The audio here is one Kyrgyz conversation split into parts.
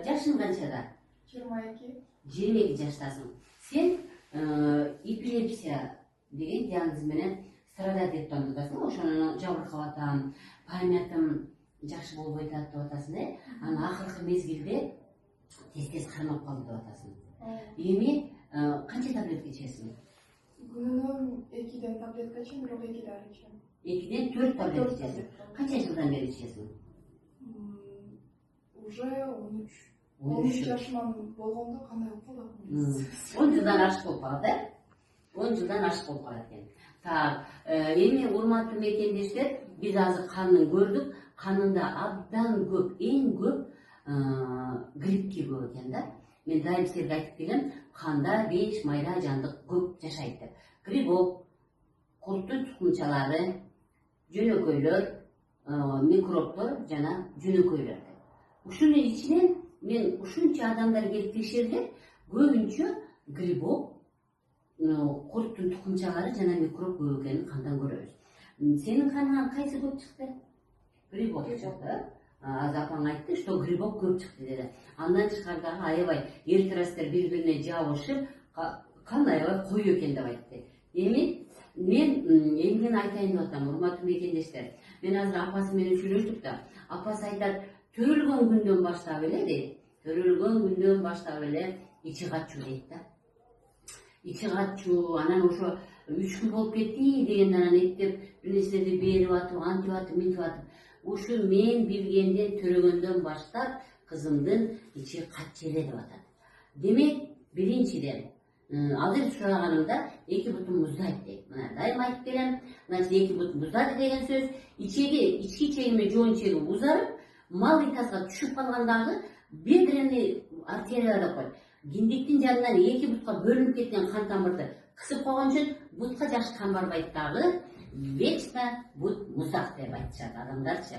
жашың канчада? 22. 22 жаштасың. Сен эпилепсия деген диагноз менен страдать этип атасың. Ошону жабыркап атам, памятым жакшы болбой атат деп атасың да. Анан акыркы мезгилде тез кармап калды деп атасың. Эми канча таблетка ичесиң? Күнүнө 2ден таблетка ичем, бирок 2 дары ичем. 2ден 4 таблетка ичесиң. Канча жылдан бери ичесиң? Уже 13. 13 жашыман болгондо кандай болуп калат? 10 жылдан ашык болуп калат, э? 10 жылдан ашык болуп калат экен. Так, эми урматтуу мекендештер, биз азыр канын көрдүк. Канында абдан көп, эң көп гриппке көп экен да. Мен дайым силерге айтып келем, канда 5 майра жандык көп жашайт деп. Грибок, курттун тукумчалары, жөнөкөйлөр, микробтор жана жөнөкөйлөр. Ушунун ичинен мен ушунча адамдар келип текшерди, көбүнчө грибок, курттун тукумчалары жана микроб көп экенин кандан көрөбүз. Сенин каныңан кайсы көп чыкты? Грибок чыкты. Апаң айтты, что грибок көп чыкты деди. Андан тышкардагы аябай эритроциттер бири-бирине жабышып, кан аябай коюу экен деп айтты. Эми мен эмнени айтайын деп атам, урматтуу мекендештер. Мен азыр апасы менен сүйлөштүк да. Апасы айтат, төрөлгөн күндөн баштап эле дейт. Төрөлгөн күндөн баштап эле ичи качуу дейт да. Ичи качуу, анан ошо 3 күн болуп кетти дегенде анан эптеп бир нерселерди берип атып, антип атып, мынтип атып. Ушу мен билгенден төрөгөндөн баштап кызымдын ичи качы эле деп атат. Демек, биринчиден, азыр сураганымда 2 бутун муздайт дейт. Мына дайым айтып келем, значит 2 бутун муздады деген сөз, ички ичеги менен жоон ичеги узарып, малый тазга түшүп калгандагы бедренный артерия деп коет. Киндиктин жанынан 2 бутка бөлүнүп кеткен кан тамырды кысып койгон үчүн бутка жакшы кан барбайт дагы, вечно бут муздак деп айтышат адамдарчы.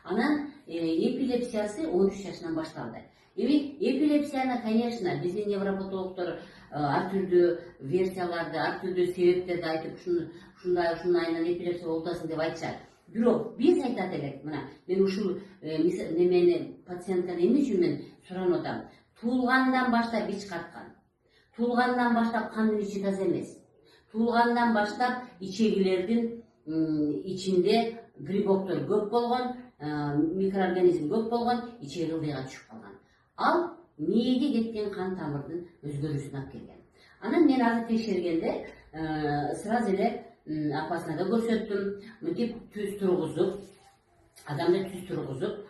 Анан эпилепсиясы 13 жашынан башталды. Эми эпилепсияны, конечно, биздин невропатологдор ар түрдүү версияларды, ар түрдүү себептерди айтып, ушундайынан эпилепсия болуп атасың деп айтышат. Бирок биз айтат элек, мына мен ушул немени пациентканы эмне үчүн мен суранып атам? Туулгандан баштап ич каткан. Туулгандан баштап кандын ичи таза эмес. Туулгандан баштап ичегилердин ичинде грибоктор көп болгон, микроорганизм көп болгон, ичеги ылдыйга түшүп калган. Ал мээге кеткен кан тамырдын өзгөрүүсүнө алып келген. Анан мен азыр текшергенде сразу эле апасына да көрсөттүм, мынтип түз тургузуп, адамды түз тургузуп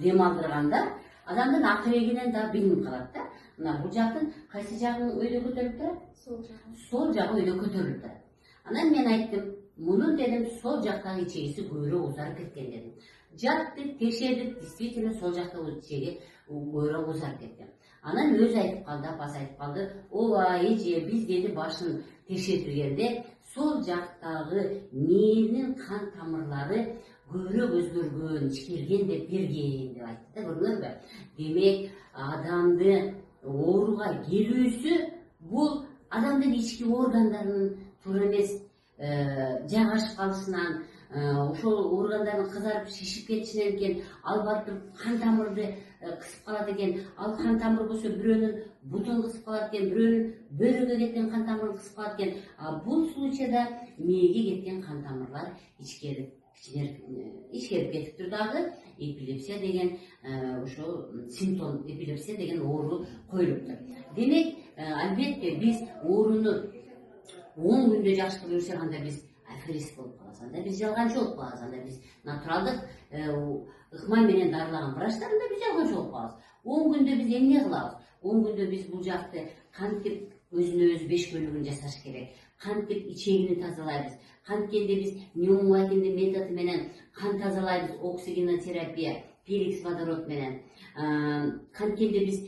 дем алдырганда адамдын акырегинен да билинип калат да. Мына бул жактын кайсы жагың өйдө көтөрүлүп турат? Сол жагы. Сол жагы өйдө көтөрүлүп турат. Анан мен айттым, мунун дедим сол жактагы ичегиси көбүрөөк узарып кеткен дедим. Жаттык, текшердик, действительно сол жактагы ичеги көбүрөөк узарып кеткен. Анан өзү айтып калды, апасы айтып калды, ооба эже биз деди башын текшертилгенде сол жактагы мээринин кан тамырлары көбүрөөк өзгөргөн, ичкирген деп берген деп айтты да, көрдүңөрбү? Демек, адамды ооруга келүүсү бул адамдын ички органдарынын туура эмес жайгашып калышынан, ошол органдардын кызарып шишип кетишинен экен, ал барып туруп кан тамырды кысып калат экен. Ал кан тамыр болсо бирөөнүн бутун кысып калат экен, бирөөнүн бөйрөгө кеткен кан тамырын кысып калат экен. А бул случайда мээге кеткен кан тамырлар ичкерип кетиптир дагы. Эпилепсия деген ошо симптом, эпилепсия деген оору коюлуптур. Демек, албетте биз ооруну 10 күндө жакшы кылып жүрсөк, анда биз аферист болуп калабыз, анда биз жалганчы болуп калабыз, анда биз натуралдык ыкма менен дарылаган врачтарында биз жалганчы болуп калабыз. 10 күндө биз эмне кылабыз? 10 күндө биз бул жакты кантип өзүнө өзү беш бөлүгүн жасаш керек, кантип ичегини тазалайбыз, канткенде биз пневмоакиндин методу менен кан тазалайбыз, оксигенотерапия, перекс водород менен, канткенде биз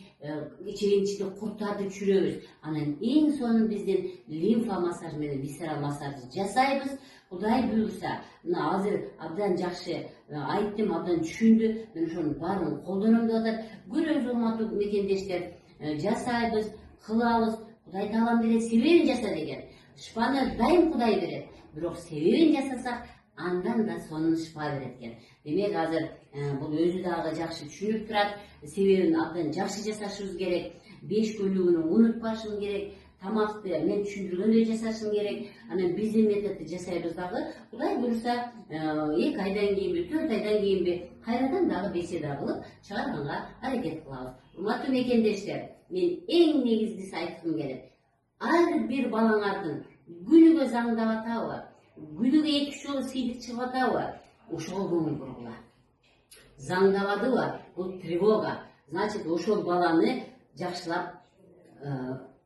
ичегинин ичинде курттарды түшүрөбүз. Анан эң сонун биздин лимфа массажы менен висцерал массажды жасайбыз. Кудай буйрса, мына азыр абдан жакшы айттым, абдан түшүндү. Мен ошонун баарын колдоном деп атат. Көрөбүз, урматтуу мекендештер, жасайбыз, кылабыз. Кудай таалам деле себебин жаса деген. Шыпаны дайым Кудай берет. Бирок себебин жасасак, андан да сонун шыпа берет экен. Демек азыр бул өзү дагы жакшы түшүнүп турат. Себебин абдан жакшы жашашыбыз керек. 5 көлүгүн унутпашың керек. Тамакты мен түшүндүргөндөй жасашың керек. Анан биздин методду жасайбыз дагы. Кудай буюрса 2 айдан кийинби, 4 айдан кийинби кайрадан дагы беседа кылып чыгарганга аракет кылабыз. Урматтуу мекендештер, мен эң негизгиси айткым келет. Ар бир балаңардын күнүгө заңдап атабы, күнүгө 2 жолу сыйдык чыгып атабы, ошого көңүл бургула. Заңдабадыбы, бул тревога. Значит, ошол баланы жакшылап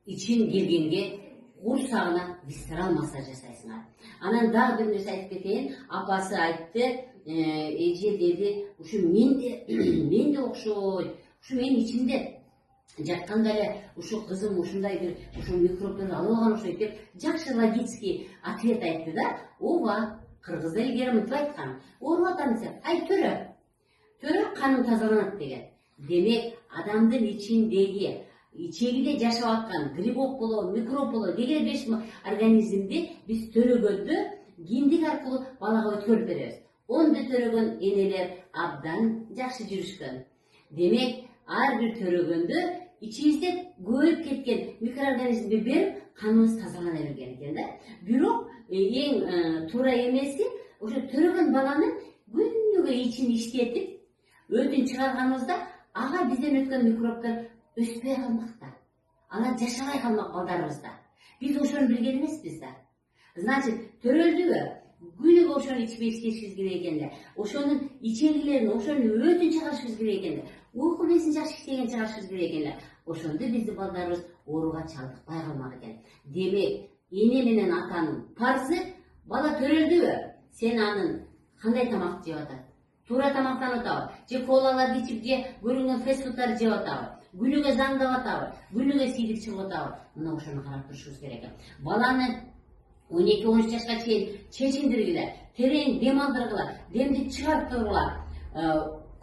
ичин келгенге курсагына висцерал массаж жасайсыңар. Анан дагы бир нерсе айтып кетейин. Апасы айтты, эже деди, ушу менде окшойт. Ушу менин ичимде жатканда эле ушу кызым ушундай бир ушу микробдорду алып алган окшойт деп жакшы логический ответ айтты да. Ооба, кыргыз эли мынтип айткан. Ооруп атам десе, ай төрө каным тазаланат деген. Демек, адамдын ичиндеги ичегиде жашап аткан грибок болобу, микроб болобу деген 5 организмди биз төрөгөндө киндик аркылуу балага өткөрүп беребиз. Онду төрөгөн энелер абдан жакшы жүрүшкөн. Демек, ар бир төрөгөндө ичибизде көбөйүп кеткен микроорганизмди берип, каныбыз тазалана берген экен да. Бирок эң туура эмеси ошо төрөгөн баланын күнүгө ичин иштетип, өтүн чыгарганыбызда ага бизден өткөн микробдор өспөй калмак да. Ана жашабай калмак балдарыбызда. Биз ошону билген эмеспиз да. Значит, төрөлдүбү? Күнүгө ошону ичпей иштешибиз керек экен да. Ошонун ичегилерин, ошонун өтүн чыгарышыбыз керек экен да. Уйку безин жакшы иштеген чыгарышыбыз керек экен да. Ошондо биздин балдарыбыз ооруга чалдыкпай калмак экен. Демек, эне менен атанын парзы бала төрөлдүбү? Сен анын кандай тамак жеп атат? Туура тамактанып атабы? Же колаларды ичип, же көрүнгөн фастфудтарды жеп атабы? Күнүгө заңдап атабы? Күнүгө сыйдык чыгып атабы? Мына ошону карап турушубуз керек экен. Баланы 12-13 жашка чейин чечиндиргиле, терең дем алдыргыла, демди чыгарып тургула.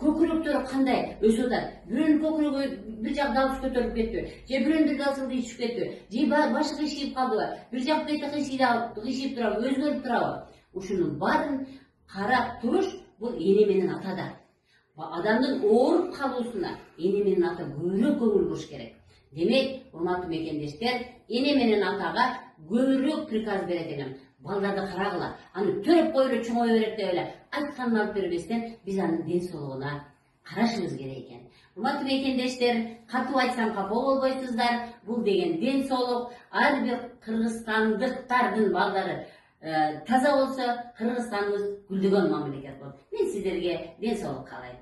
Көкүрөктөрү кандай өсүп атат? Бирөөнүн көкүрөгү бир жак далбыш көтөрүлүп кетти, же бирөөнүн далсылды ичип кетти, же башы кыйшыйып калдыбы, бир жак бети кыйшыйып турабы, өзгөрүп турабы? Ушунун баарын карап туруш бул эне менен атада. Адамдын ооруп калуусуна эне менен ата көбүрөөк көңүл буруш керек. Демек, урматтуу мекендештер, эне менен атага көбүрөөк приказ берет элем. Балдарды карагыла, аны төрөп койбой чоңое берет деп эле айтканын алып бербестен биз анын ден соолугуна карашыбыз керек экен. Урматтуу мекендештер, катуу айтсам капа болбойсуздар. Бул деген ден соолук, ар бир кыргызстандыктардын балдары таза болсо, Кыргызстаныбыз гүлдөгөн мамлекет болот. Мен сиздерге ден соолук каалайм.